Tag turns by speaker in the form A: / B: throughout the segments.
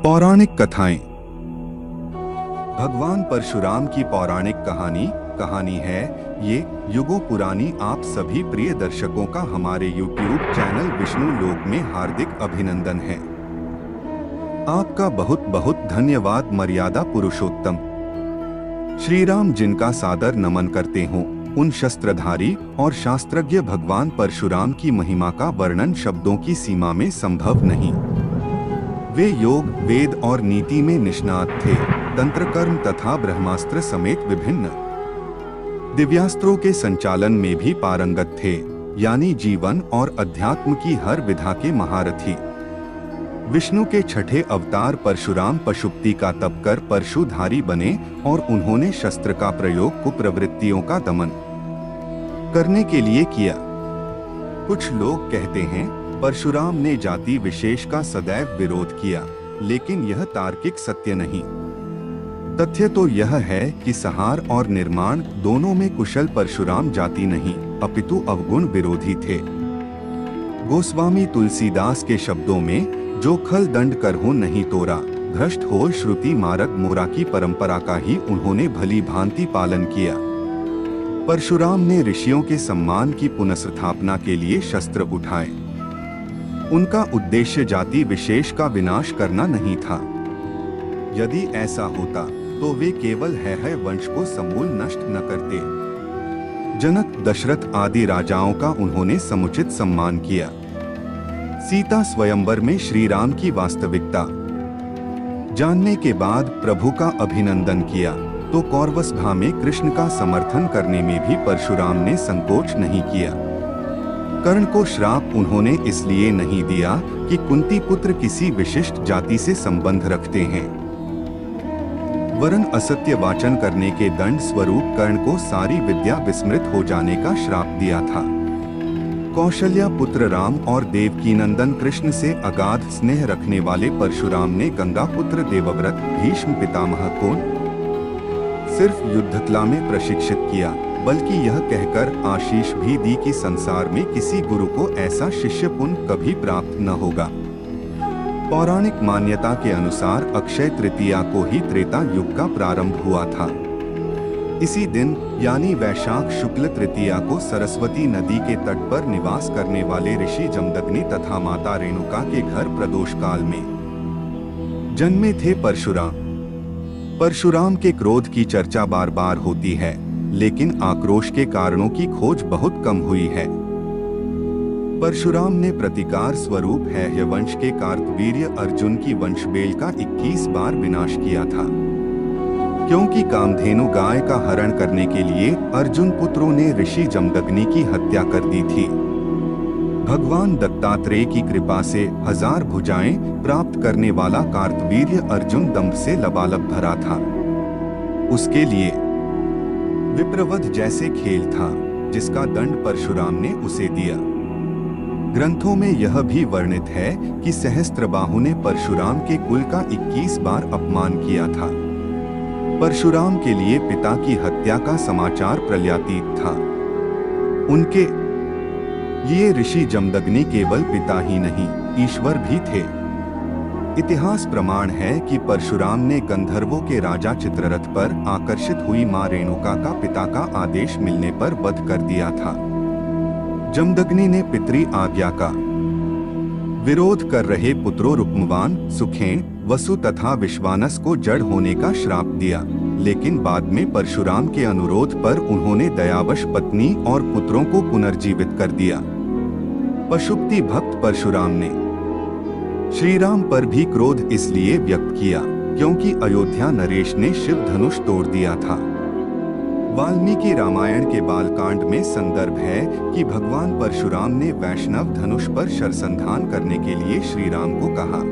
A: पौराणिक कथाएं। भगवान परशुराम की पौराणिक कहानी है ये युगों पुरानी। आप सभी प्रिय दर्शकों का हमारे YouTube चैनल विष्णु लोक में हार्दिक अभिनंदन है। आपका बहुत बहुत धन्यवाद। मर्यादा पुरुषोत्तम श्री राम जिनका सादर नमन करते हों, उन शस्त्रधारी और शास्त्रज्ञ भगवान परशुराम की महिमा का वर्णन शब्दों की सीमा में संभव नहीं। वे योग, वेद और नीति में निष्णात थे। तंत्र, कर्म तथा ब्रह्मास्त्र समेत विभिन्न दिव्यास्त्रों के संचालन में भी पारंगत थे, यानी जीवन और अध्यात्म की हर विधा के महारथी। विष्णु के छठे अवतार परशुराम पशुपति का तप कर परशुधारी बने और उन्होंने शस्त्र का प्रयोग कुप्रवृत्तियों का दमन करने के लिए किया। कुछ लोग कहते हैं परशुराम ने जाति विशेष का सदैव विरोध किया, लेकिन यह तार्किक सत्य नहीं। तथ्य तो यह है कि संहार और निर्माण दोनों में कुशल परशुराम जाति नहीं, अपितु अवगुण विरोधी थे। गोस्वामी तुलसीदास के शब्दों में, जो खल दंड करहु नहीं तोरा, भ्रष्ट हो श्रुति मार्ग मोरा की परंपरा का ही उन्होंने भली भांति पालन किया। परशुराम ने ऋषियों के सम्मान की पुनर्स्थापना के लिए शस्त्र उठाए। उनका उद्देश्य जाति विशेष का विनाश करना नहीं था। यदि ऐसा होता तो वे केवल है वंश को समूल नष्ट न करते। जनक, दशरथ आदि राजाओं का उन्होंने समुचित सम्मान किया। सीता स्वयंवर में श्री राम की वास्तविकता जानने के बाद प्रभु का अभिनंदन किया, तो कौरव सभा में कृष्ण का समर्थन करने में भी परशुराम ने संकोच नहीं किया। कर्ण को श्राप उन्होंने इसलिए नहीं दिया कि कुंती पुत्र किसी विशिष्ट जाति से संबंध रखते हैं, वरन असत्य वाचन करने के दंड स्वरूप कर्ण को सारी विद्या विस्मृत हो जाने का श्राप दिया था। कौशल्या पुत्र राम और देवकी नंदन कृष्ण से अगाध स्नेह रखने वाले परशुराम ने गंगा पुत्र देवव्रत भीष्म पितामह को सिर्फ युद्धकला में प्रशिक्षित किया, बल्कि यह कहकर आशीष भी दी कि संसार में किसी गुरु को ऐसा शिष्य पुण्य कभी प्राप्त न होगा। पौराणिक मान्यता के अनुसार अक्षय तृतीया को ही त्रेता युग का प्रारंभ हुआ था। इसी दिन यानी वैशाख शुक्ल तृतीया को सरस्वती नदी के तट पर निवास करने वाले ऋषि जमदग्नि तथा माता रेणुका के घर प्रदोष काल में जन्मे थे परशुराम। परशुराम के क्रोध की चर्चा बार बार होती है, लेकिन आक्रोश के कारणों की खोज बहुत कम हुई है। परशुराम ने प्रतिकार स्वरूप वंश के कार्तवीर्य अर्जुन की वंशबेल का 21 बार विनाश किया था, क्योंकि कामधेनु गाय का हरण करने के लिए अर्जुन पुत्रों ने ऋषि जमदग्नि की हत्या कर दी थी। भगवान दत्तात्रेय की कृपा से 1000 भुजाएं प्राप्त करने वाला कार्तवीर्य अर्जुन दंभ से लबालब भरा था। उसके लिए विप्रवध जैसे खेल था, जिसका दंड परशुराम ने उसे दिया। ग्रंथों में यह भी वर्णित है कि सहस्त्रबाहु ने परशुराम के कुल का 21 बार अपमान किया था। परशुराम के लिए पिता की हत्या का समाचार प्रलयातीत था। उनके ये ऋषि जमदग्नि केवल पिता ही नहीं, ईश्वर भी थे। इतिहास प्रमाण है कि परशुराम ने गंधर्वों के राजा चित्ररथ पर आकर्षित हुई मां रेणुका का पिता का आदेश मिलने पर वध कर दिया था। जमदग्नि ने पितृ आज्ञा का विरोध कर रहे पुत्रों रुक्मवान, सुखेन, वसु तथा विश्वानस को जड़ होने का श्राप दिया, लेकिन बाद में परशुराम के अनुरोध पर उन्होंने दयावश पत्नी और पुत्रों को पुनर्जीवित कर दिया। पशुपति भक्त परशुराम ने श्री राम पर भी क्रोध इसलिए व्यक्त किया क्योंकि अयोध्या नरेश ने शिव धनुष तोड़ दिया था। वाल्मीकि रामायण के बालकांड में संदर्भ है कि भगवान परशुराम ने वैष्णव धनुष पर शरसंधान करने के लिए श्री राम को कहा।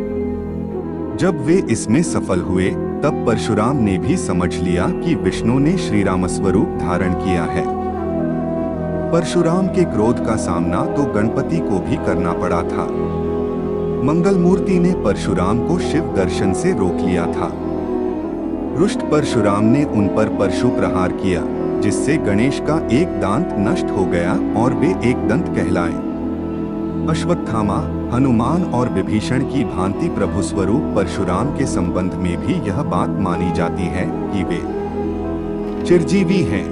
A: जब वे इसमें सफल हुए, तब परशुराम ने भी समझ लिया कि विष्णु ने श्री राम स्वरूप धारण किया है। परशुराम के क्रोध का सामना तो गणपति को भी करना पड़ा था। मंगलमूर्ति ने परशुराम को शिव दर्शन से रोक लिया था। रुष्ट परशुराम ने उन पर परशु प्रहार किया, जिससे गणेश का एक दांत नष्ट हो गया और वे एक दंत कहलाए। अश्वत्थामा, हनुमान और विभीषण की भांति प्रभु स्वरूप परशुराम के संबंध में भी यह बात मानी जाती है कि वे चिरजीवी हैं।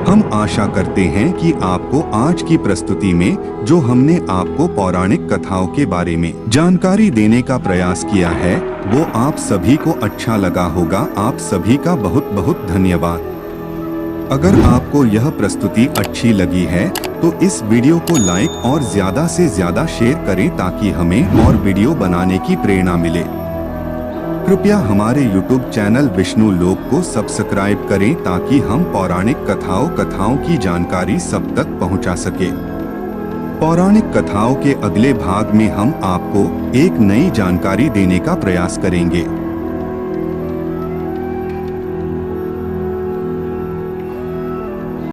A: हम आशा करते हैं कि आपको आज की प्रस्तुति में जो हमने आपको पौराणिक कथाओं के बारे में जानकारी देने का प्रयास किया है वो आप सभी को अच्छा लगा होगा। आप सभी का बहुत बहुत धन्यवाद। अगर आपको यह प्रस्तुति अच्छी लगी है तो इस वीडियो को लाइक और ज्यादा से ज्यादा शेयर करें ताकि हमें और वीडियो बनाने की प्रेरणा मिले। कृपया हमारे YouTube चैनल विष्णु लोक को सब्सक्राइब करें ताकि हम पौराणिक कथाओं की जानकारी सब तक पहुंचा सके। पौराणिक कथाओं के अगले भाग में हम आपको एक नई जानकारी देने का प्रयास करेंगे।